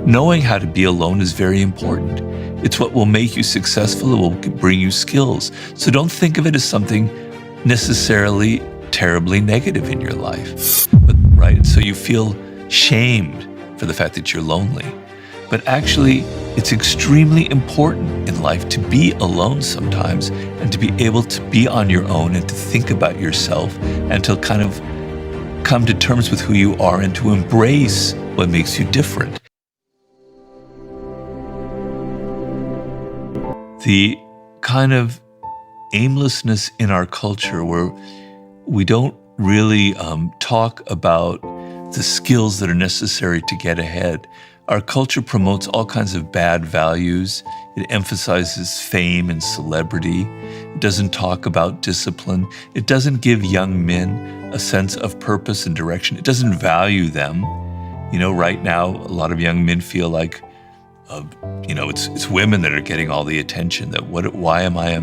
knowing how to be alone is very important. It's what will make you successful. It will bring you skills. So don't think of it as something necessarily terribly negative in your life, right? So you feel shamed for the fact that you're lonely. But actually, it's extremely important in life to be alone sometimes and to be able to be on your own and to think about yourself and to kind of come to terms with who you are and to embrace what makes you different. The kind of aimlessness in our culture where we don't really talk about the skills that are necessary to get ahead. Our culture promotes all kinds of bad values. It emphasizes fame and celebrity. It doesn't talk about discipline. It doesn't give young men a sense of purpose and direction. It doesn't value them. You know, right now, a lot of young men feel like, it's women that are getting all the attention. That why am I,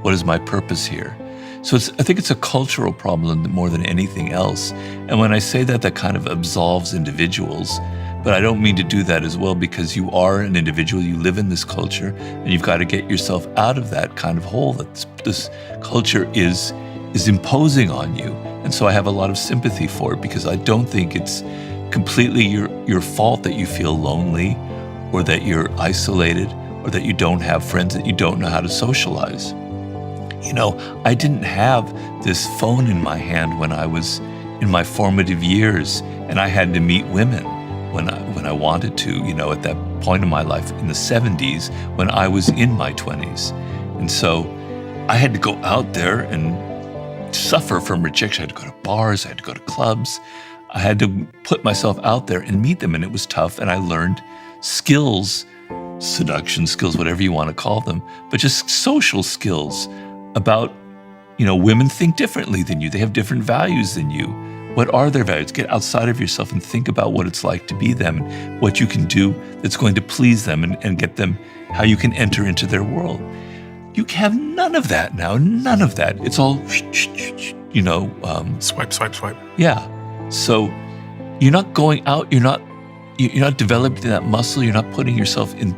what is my purpose here? So I think it's a cultural problem more than anything else. And when I say that, that kind of absolves individuals. But I don't mean to do that as well, because you are an individual, you live in this culture, and you've got to get yourself out of that kind of hole that this culture is imposing on you. And so I have a lot of sympathy for it, because I don't think it's completely your fault that you feel lonely, or that you're isolated, or that you don't have friends, that you don't know how to socialize. I didn't have this phone in my hand when I was in my formative years, and I had to meet women when I wanted to, at that point in my life in the 70s when I was in my 20s. And so I had to go out there and suffer from rejection. I had to go to bars, I had to go to clubs. I had to put myself out there and meet them, and it was tough. And I learned skills, seduction skills, whatever you want to call them, but just social skills about, women think differently than you. They have different values than you. What are their values? Get outside of yourself and think about what it's like to be them, and what you can do that's going to please them and get them, how you can enter into their world. You have none of that now, none of that. It's all, swipe. Yeah. So you're not going out, you're not developing that muscle, you're not putting yourself in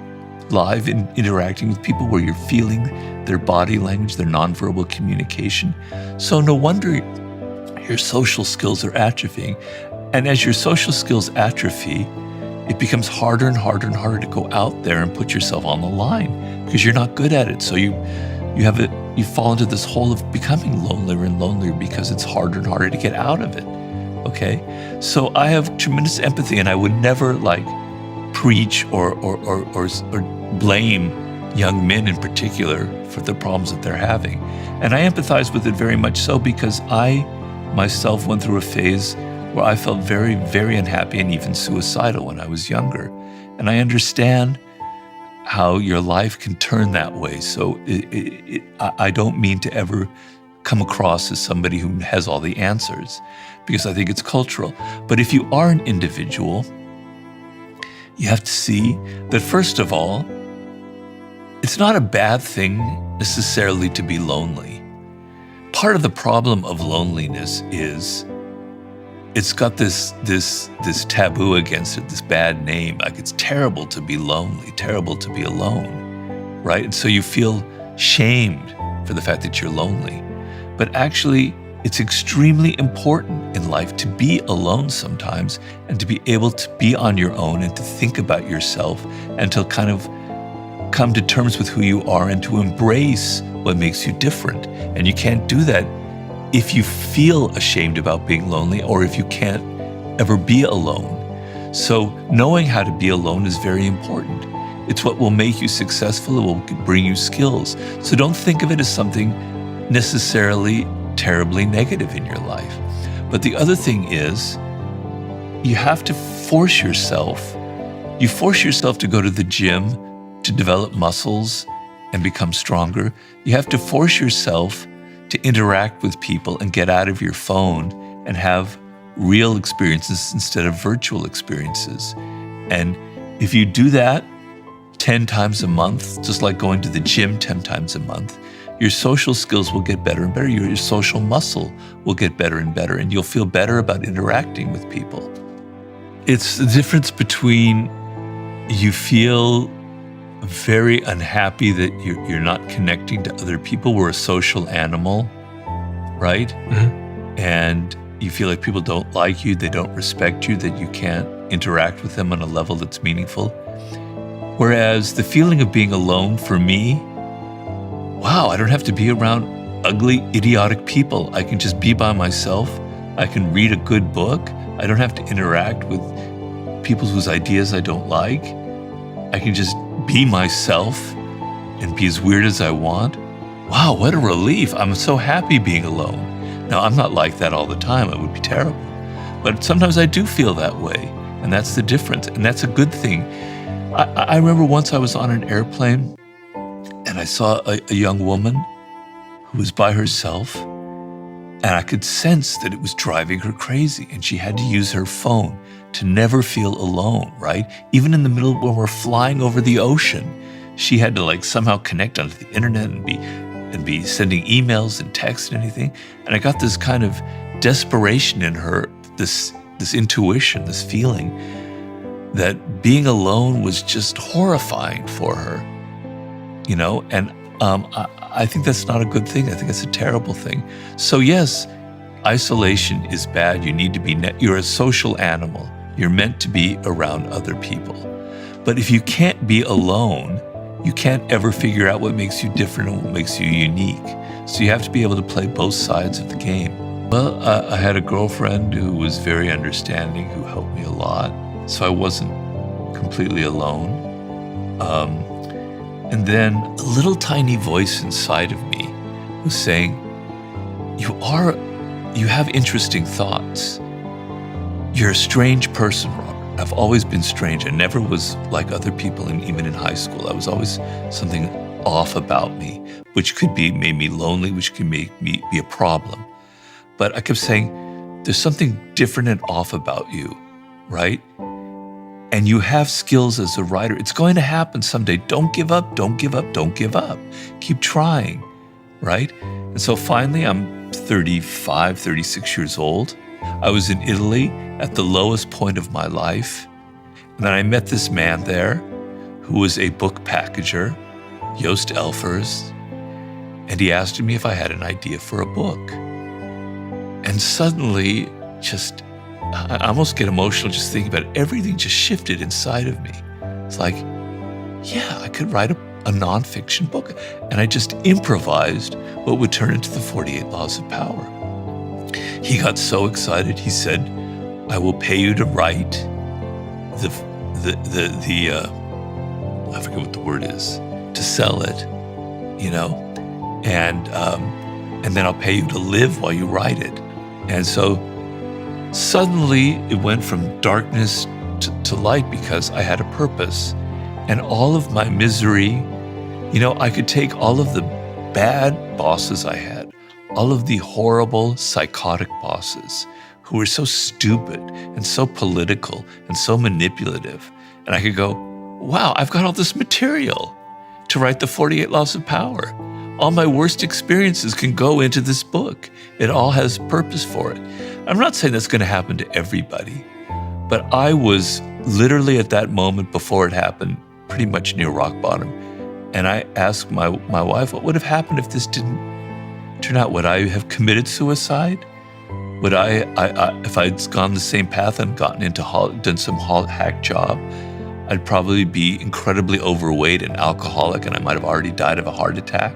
live in interacting with people where you're feeling their body language, their nonverbal communication. So no wonder your social skills are atrophying. And as your social skills atrophy, it becomes harder and harder and harder to go out there and put yourself on the line, because you're not good at it. So you fall into this hole of becoming lonelier and lonelier because it's harder and harder to get out of it. Okay? So I have tremendous empathy, and I would never preach or blame young men in particular for the problems that they're having. And I empathize with it very much so, because I myself went through a phase where I felt very, very unhappy and even suicidal when I was younger. And I understand how your life can turn that way. So I don't mean to ever come across as somebody who has all the answers, because I think it's cultural. But if you are an individual, you have to see that, first of all, it's not a bad thing necessarily to be lonely. Part of the problem of loneliness is it's got this taboo against it, this bad name. Like, it's terrible to be lonely, terrible to be alone, right? And so you feel shamed for the fact that you're lonely. But actually, it's extremely important in life to be alone sometimes and to be able to be on your own and to think about yourself and to kind of come to terms with who you are and to embrace what makes you different. And you can't do that if you feel ashamed about being lonely, or if you can't ever be alone. So knowing how to be alone is very important. It's what will make you successful. It will bring you skills. So don't think of it as something necessarily terribly negative in your life. But the other thing is, you have to force yourself. You force yourself to go to the gym, to develop muscles and become stronger. You have to force yourself to interact with people and get out of your phone and have real experiences instead of virtual experiences. And if you do that 10 times a month, just like going to the gym 10 times a month, your social skills will get better and better. Your social muscle will get better and better, and you'll feel better about interacting with people. It's the difference between you feel very unhappy that you're not connecting to other people. We're a social animal, right? Mm-hmm. And you feel like people don't like you, they don't respect you, that you can't interact with them on a level that's meaningful. Whereas the feeling of being alone for me, wow, I don't have to be around ugly, idiotic people. I can just be by myself. I can read a good book. I don't have to interact with people whose ideas I don't like. I can just be myself and be as weird as I want. Wow, what a relief. I'm so happy being alone. Now, I'm not like that all the time. It would be terrible. But sometimes I do feel that way. And that's the difference. And that's a good thing. I remember once I was on an airplane and I saw a young woman who was by herself. And I could sense that it was driving her crazy. And she had to use her phone to never feel alone, right? Even in the middle when we're flying over the ocean, she had to somehow connect onto the internet and be sending emails and texts and anything. And I got this kind of desperation in her, this intuition, this feeling that being alone was just horrifying for her, and I think that's not a good thing. I think it's a terrible thing. So yes, isolation is bad. You need to be, you're a social animal. You're meant to be around other people. But if you can't be alone, you can't ever figure out what makes you different and what makes you unique. So you have to be able to play both sides of the game. Well, I had a girlfriend who was very understanding, who helped me a lot. So I wasn't completely alone. And then a little tiny voice inside of me was saying, you have interesting thoughts. You're a strange person, Robert. I've always been strange. I never was like other people, and even in high school. I was always something off about me, which could be made me lonely, which could make me be a problem. But I kept saying, there's something different and off about you, right? And you have skills as a writer. It's going to happen someday. Don't give up, don't give up, don't give up. Keep trying, right? And so finally, I'm 35, 36 years old. I was in Italy at the lowest point of my life. And then I met this man there who was a book packager, Joost Elfers. And he asked me if I had an idea for a book. And suddenly, I almost get emotional just thinking about it. Everything just shifted inside of me. It's like, yeah, I could write a nonfiction book. And I just improvised what would turn into the 48 Laws of Power. He got so excited. He said, I will pay you to write the I forget what the word is, to sell it, and then I'll pay you to live while you write it. And so suddenly it went from darkness to light because I had a purpose. And all of my misery, I could take all of the bad bosses I had, all of the horrible, psychotic bosses who were so stupid and so political and so manipulative. And I could go, wow, I've got all this material to write the 48 Laws of Power. All my worst experiences can go into this book. It all has purpose for it. I'm not saying that's going to happen to everybody, but I was literally at that moment before it happened, pretty much near rock bottom. And I asked my wife, what would have happened if this didn't turn out? Would I have committed suicide? Would if I'd gone the same path and gotten into done some hack job, I'd probably be incredibly overweight and alcoholic, and I might have already died of a heart attack.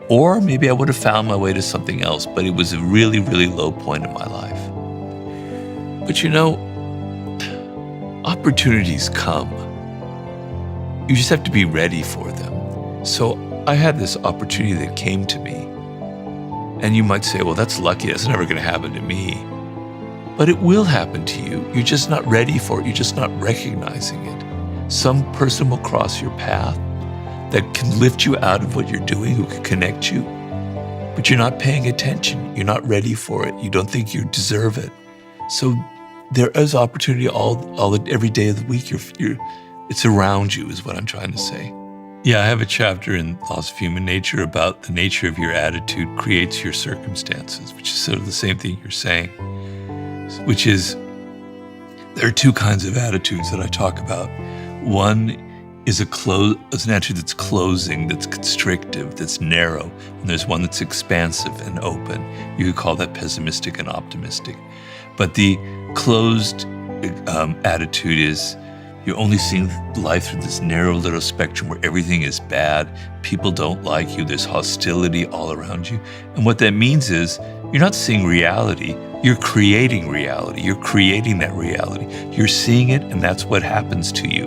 Or maybe I would have found my way to something else, but it was a really, really low point in my life. But opportunities come. You just have to be ready for them. So I had this opportunity that came to me. And you might say, well, that's lucky. That's never going to happen to me. But it will happen to you. You're just not ready for it. You're just not recognizing it. Some person will cross your path that can lift you out of what you're doing, who can connect you. But you're not paying attention. You're not ready for it. You don't think you deserve it. So there is opportunity every day of the week. It's around you is what I'm trying to say. Yeah, I have a chapter in Laws of Human Nature about the nature of your attitude creates your circumstances, which is sort of the same thing you're saying, which is there are two kinds of attitudes that I talk about. One is an attitude that's closing, that's constrictive, that's narrow, and there's one that's expansive and open. You could call that pessimistic and optimistic. But the closed attitude is you're only seeing life through this narrow little spectrum where everything is bad, people don't like you, there's hostility all around you. And what that means is you're not seeing reality, you're creating reality. You're creating that reality. You're seeing it, and that's what happens to you.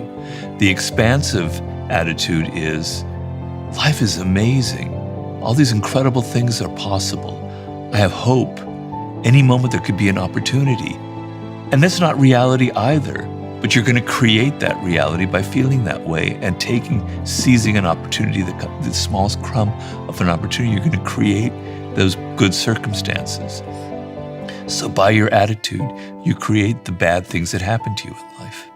The expansive attitude is life is amazing. All these incredible things are possible. I have hope. Any moment there could be an opportunity. And that's not reality either. But you're going to create that reality by feeling that way and seizing an opportunity, the smallest crumb of an opportunity. You're going to create those good circumstances. So by your attitude, you create the bad things that happen to you in life.